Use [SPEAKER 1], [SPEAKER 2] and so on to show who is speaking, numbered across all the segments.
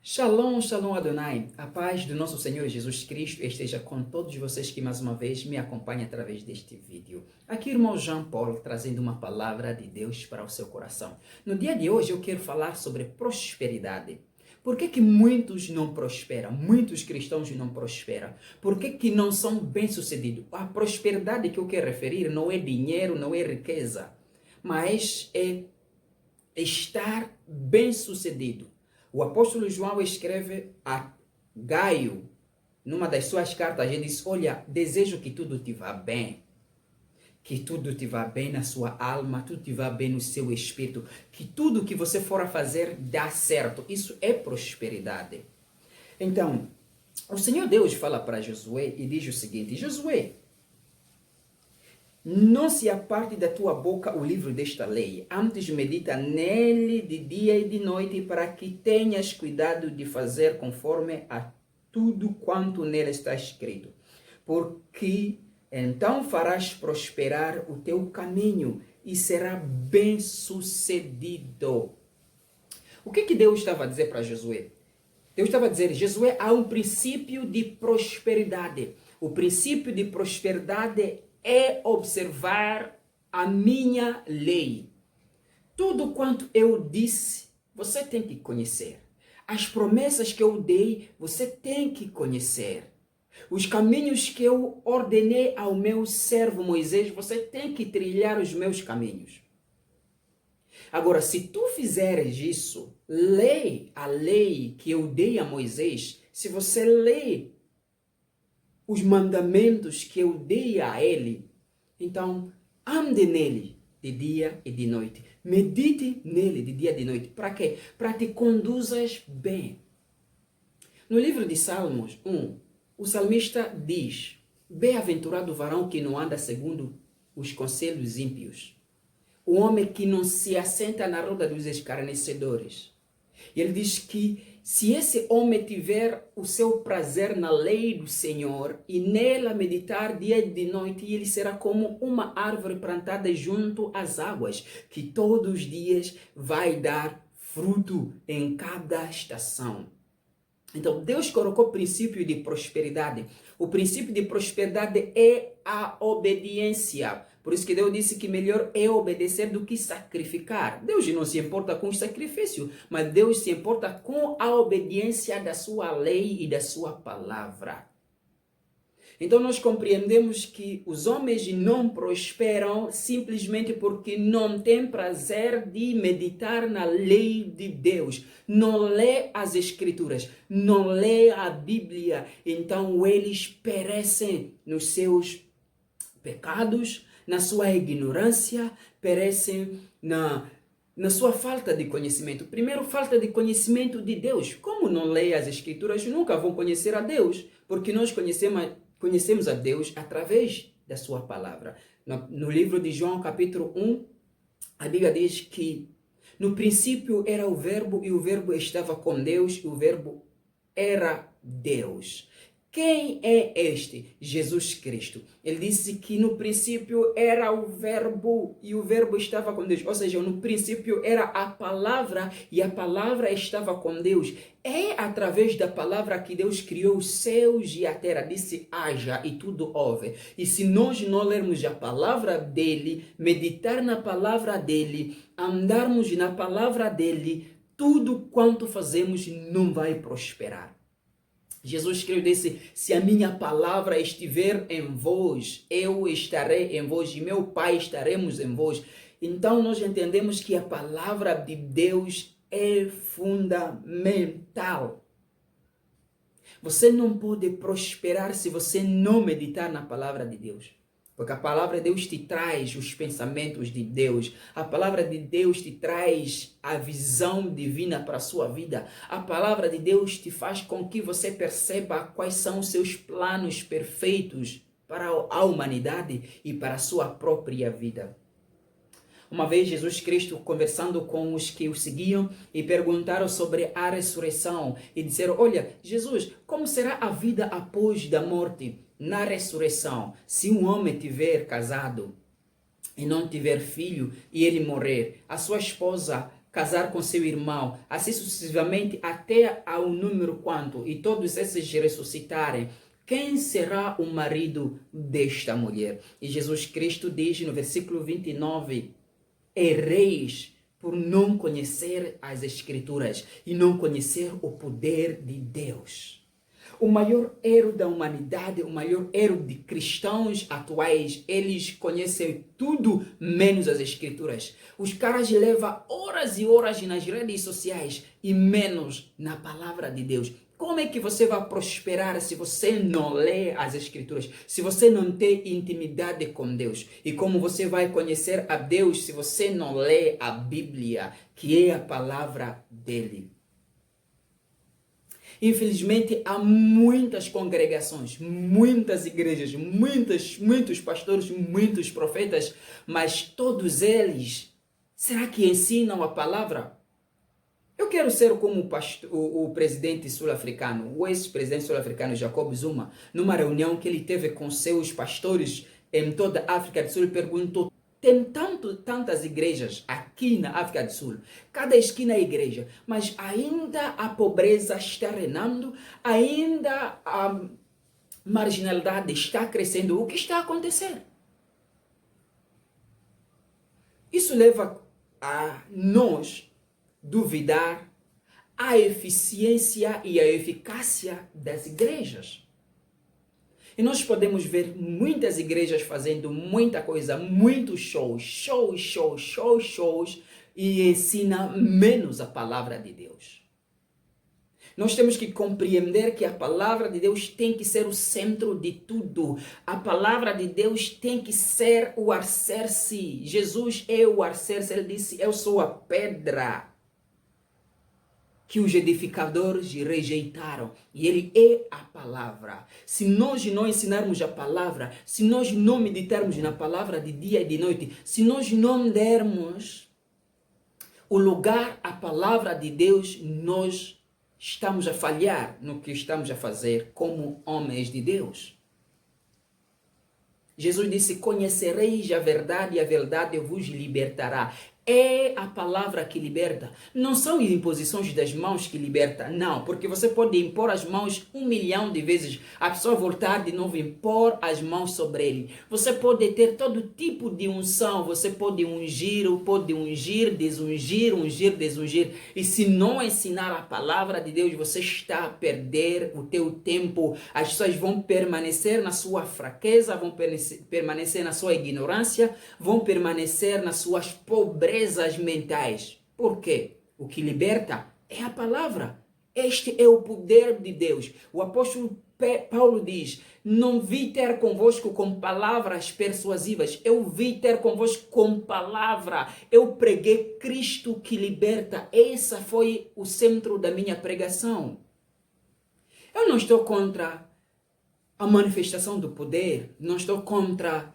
[SPEAKER 1] Shalom, Shalom Adonai. A paz do nosso Senhor Jesus Cristo esteja com todos vocês que mais uma vez me acompanham através deste vídeo. Aqui, irmão Jean Paul, trazendo uma palavra de Deus para o seu coração. No dia de hoje eu quero falar sobre prosperidade. Por que muitos não prosperam? Muitos cristãos não prosperam. Por que não são bem-sucedidos? A prosperidade que eu quero referir não é dinheiro, não é riqueza, mas é estar bem-sucedido. O apóstolo João escreve a Gaio, numa das suas cartas, ele diz, olha, desejo que tudo te vá bem. Que tudo te vá bem na sua alma, tudo te vá bem no seu espírito. Que tudo que você for a fazer dá certo. Isso é prosperidade. Então, o Senhor Deus fala para Josué e diz o seguinte, Josué, não se aparte da tua boca o livro desta lei, antes medita nele de dia e de noite, para que tenhas cuidado de fazer conforme a tudo quanto nele está escrito. Porque então farás prosperar o teu caminho e será bem sucedido. O que Deus estava a dizer para Josué? Deus estava a dizer, Josué, há um princípio de prosperidade. O princípio de prosperidade é observar a minha lei. Tudo quanto eu disse, você tem que conhecer. As promessas que eu dei, você tem que conhecer. Os caminhos que eu ordenei ao meu servo Moisés, você tem que trilhar os meus caminhos. Agora, se tu fizeres isso, lê a lei que eu dei a Moisés, se você lê os mandamentos que eu dei a ele, então ande nele de dia e de noite. Medite nele de dia e de noite. Para quê? Para te conduzas bem. No livro de Salmos 1, o salmista diz, bem-aventurado o varão que não anda segundo os conselhos ímpios, o homem que não se assenta na roda dos escarnecedores. E ele diz que se esse homem tiver o seu prazer na lei do Senhor e nela meditar dia e de noite, ele será como uma árvore plantada junto às águas, que todos os dias vai dar fruto em cada estação. Então, Deus colocou o princípio de prosperidade. O princípio de prosperidade é a obediência. Por isso que Deus disse que melhor é obedecer do que sacrificar. Deus não se importa com o sacrifício, mas Deus se importa com a obediência da sua lei e da sua palavra. Então nós compreendemos que os homens não prosperam simplesmente porque não têm prazer de meditar na lei de Deus. Não lê as escrituras, não lê a Bíblia. Então eles perecem nos seus pecados, na sua ignorância, perecem na sua falta de conhecimento. Primeiro, falta de conhecimento de Deus. Como não lê as escrituras, nunca vão conhecer a Deus, porque nós conhecemos a Deus através da sua palavra. No livro de João, capítulo 1, a Bíblia diz que no princípio era o verbo e o verbo estava com Deus e o verbo era Deus. Quem é este? Jesus Cristo. Ele disse que no princípio era o verbo e o verbo estava com Deus. Ou seja, no princípio era a palavra e a palavra estava com Deus. É através da palavra que Deus criou os céus e a terra. Disse, haja e tudo houve. E se nós não lermos a palavra dele, meditar na palavra dele, andarmos na palavra dele, tudo quanto fazemos não vai prosperar. Jesus Cristo disse, se a minha palavra estiver em vós, eu estarei em vós e meu Pai estaremos em vós. Então nós entendemos que a palavra de Deus é fundamental. Você não pode prosperar se você não meditar na palavra de Deus. Porque a palavra de Deus te traz os pensamentos de Deus. A palavra de Deus te traz a visão divina para a sua vida. A palavra de Deus te faz com que você perceba quais são os seus planos perfeitos para a humanidade e para a sua própria vida. Uma vez Jesus Cristo conversando com os que o seguiam e perguntaram sobre a ressurreição e disseram, olha, Jesus, como será a vida após da morte? Na ressurreição, se um homem tiver casado e não tiver filho e ele morrer, a sua esposa casar com seu irmão, assim sucessivamente até ao número quanto, e todos esses ressuscitarem, quem será o marido desta mulher? E Jesus Cristo diz no versículo 29, erreis por não conhecer as Escrituras e não conhecer o poder de Deus. O maior erro da humanidade, o maior erro de cristãos atuais, eles conhecem tudo menos as Escrituras. Os caras levam horas e horas nas redes sociais e menos na palavra de Deus. Como é que você vai prosperar se você não lê as Escrituras, se você não tem intimidade com Deus? E como você vai conhecer a Deus se você não lê a Bíblia, que é a palavra dele? Infelizmente, há muitas congregações, muitas igrejas, muitos pastores, muitos profetas, mas todos eles, será que ensinam a palavra? Eu quero ser como o presidente sul-africano, o ex-presidente sul-africano Jacob Zuma, numa reunião que ele teve com seus pastores em toda a África do Sul, ele perguntou: tem tantas igrejas aqui na África do Sul, cada esquina é igreja, mas ainda a pobreza está reinando, ainda a marginalidade está crescendo. O que está a acontecer? Isso leva a nós duvidar a eficiência e a eficácia das igrejas. E nós podemos ver muitas igrejas fazendo muita coisa, muitos shows, e ensina menos a palavra de Deus. Nós temos que compreender que a palavra de Deus tem que ser o centro de tudo. A palavra de Deus tem que ser o alicerce. Jesus é o alicerce, ele disse: eu sou a pedra que os edificadores rejeitaram, e ele é a palavra. Se nós não ensinarmos a palavra, se nós não meditarmos na palavra de dia e de noite, se nós não dermos o lugar à palavra de Deus, nós estamos a falhar no que estamos a fazer como homens de Deus. Jesus disse: conhecereis a verdade e a verdade vos libertará. É a palavra que liberta. Não são as imposições das mãos que liberta, não. Porque você pode impor as mãos 1 milhão de vezes, a pessoa voltar de novo, impor as mãos sobre ele. Você pode ter todo tipo de unção, você pode ungir, desungir, ungir, desungir. E se não ensinar a palavra de Deus, você está a perder o teu tempo. As pessoas vão permanecer na sua fraqueza, vão permanecer na sua ignorância, vão permanecer nas suas pobrezas mentais. Por quê? O que liberta é a palavra. Este é o poder de Deus. O apóstolo Paulo diz: não vi ter convosco com palavras persuasivas, eu vi ter convosco com palavra. Eu preguei Cristo que liberta. Esse foi o centro da minha pregação. Eu não estou contra a manifestação do poder, não estou contra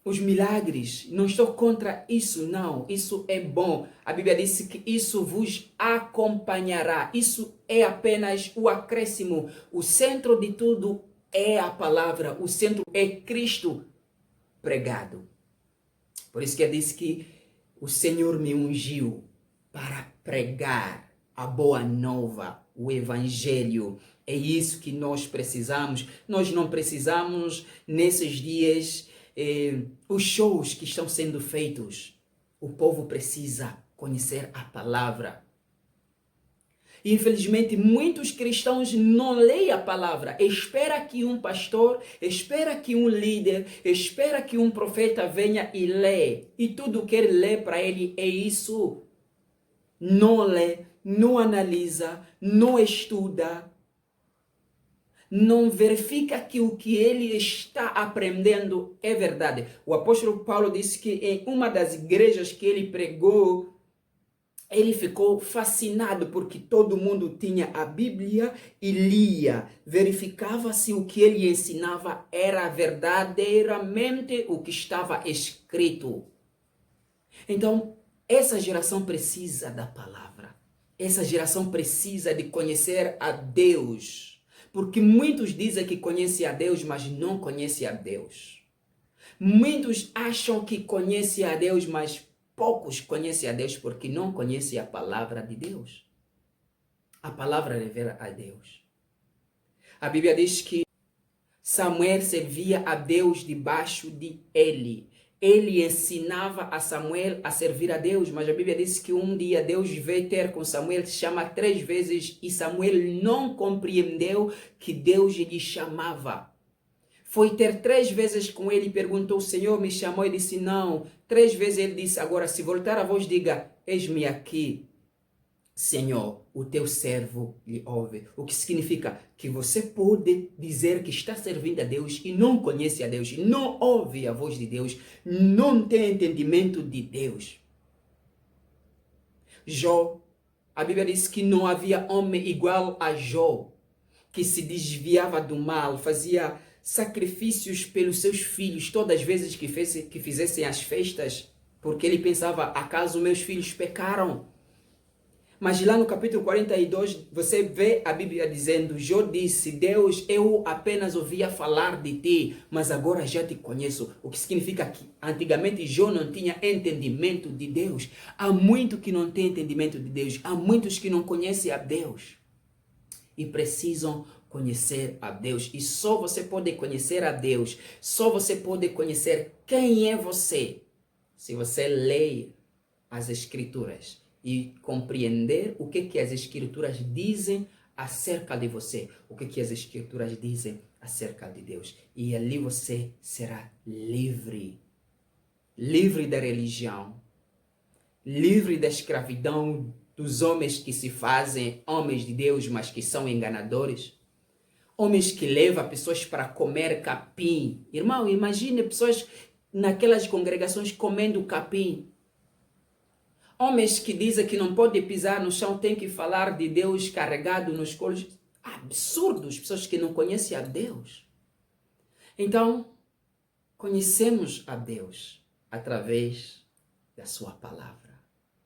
[SPEAKER 1] os milagres, não estou contra isso, não, isso é bom. A Bíblia diz que isso vos acompanhará, isso é apenas o acréscimo. O centro de tudo é a palavra, o centro é Cristo pregado. Por isso que ele disse que o Senhor me ungiu para pregar a boa nova, o evangelho. É isso que nós precisamos. Nós não precisamos nesses dias os shows que estão sendo feitos. O povo precisa conhecer a palavra. Infelizmente, muitos cristãos não leem a palavra. Espera que um pastor, espera que um líder, espera que um profeta venha e lê. E tudo que ele lê para ele é isso. Não lê, não analisa, não estuda. Não verifica que o que ele está aprendendo é verdade. O apóstolo Paulo disse que em uma das igrejas que ele pregou, ele ficou fascinado porque todo mundo tinha a Bíblia e lia. Verificava se o que ele ensinava era verdadeiramente o que estava escrito. Então, essa geração precisa da palavra. Essa geração precisa de conhecer a Deus. Porque muitos dizem que conhecem a Deus, mas não conhecem a Deus. Muitos acham que conhecem a Deus, mas poucos conhecem a Deus porque não conhecem a palavra de Deus. A palavra revela a Deus. A Bíblia diz que Samuel servia a Deus debaixo de Eli. Ele ensinava a Samuel a servir a Deus, mas a Bíblia diz que um dia Deus veio ter com Samuel, chama 3 vezes, e Samuel não compreendeu que Deus lhe chamava. Foi ter 3 vezes com ele e perguntou: o Senhor me chamou? Ele disse: não. 3 vezes ele disse: agora, se voltar a voz, diga: eis-me aqui, Senhor, o teu servo lhe ouve. O que significa que você pode dizer que está servindo a Deus e não conhece a Deus, não ouve a voz de Deus, não tem entendimento de Deus. Jó, a Bíblia diz que não havia homem igual a Jó, que se desviava do mal, fazia sacrifícios pelos seus filhos todas as vezes que fizessem as festas, porque ele pensava: acaso meus filhos pecaram? Mas lá no capítulo 42, você vê a Bíblia dizendo: Jó disse, Deus, eu apenas ouvia falar de ti, mas agora já te conheço. O que significa que antigamente Jó não tinha entendimento de Deus. Há muito que não tem entendimento de Deus. Há muitos que não conhecem a Deus e precisam conhecer a Deus. E só você pode conhecer a Deus, só você pode conhecer quem é você, se você ler as Escrituras e compreender o que as Escrituras dizem acerca de você, o que as Escrituras dizem acerca de Deus. E ali você será livre. Livre da religião, livre da escravidão dos homens que se fazem homens de Deus, mas que são enganadores. Homens que levam pessoas para comer capim. Irmão, imagine pessoas naquelas congregações comendo capim. Homens que dizem que não pode pisar no chão, tem que falar de Deus carregado nos colos. Absurdos, pessoas que não conhecem a Deus. Então, conhecemos a Deus através da sua palavra.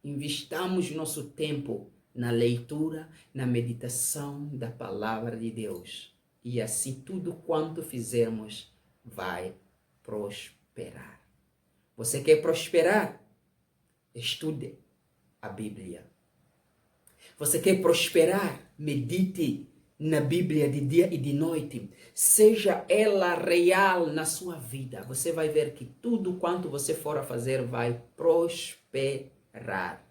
[SPEAKER 1] Investamos nosso tempo na leitura, na meditação da palavra de Deus. E assim tudo quanto fizermos vai prosperar. Você quer prosperar? Estude a Bíblia. Você quer prosperar? Medite na Bíblia de dia e de noite. Seja ela real na sua vida. Você vai ver que tudo quanto você for a fazer vai prosperar.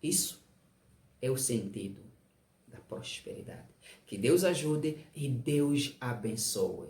[SPEAKER 1] Isso é o sentido da prosperidade. Que Deus ajude e Deus abençoe.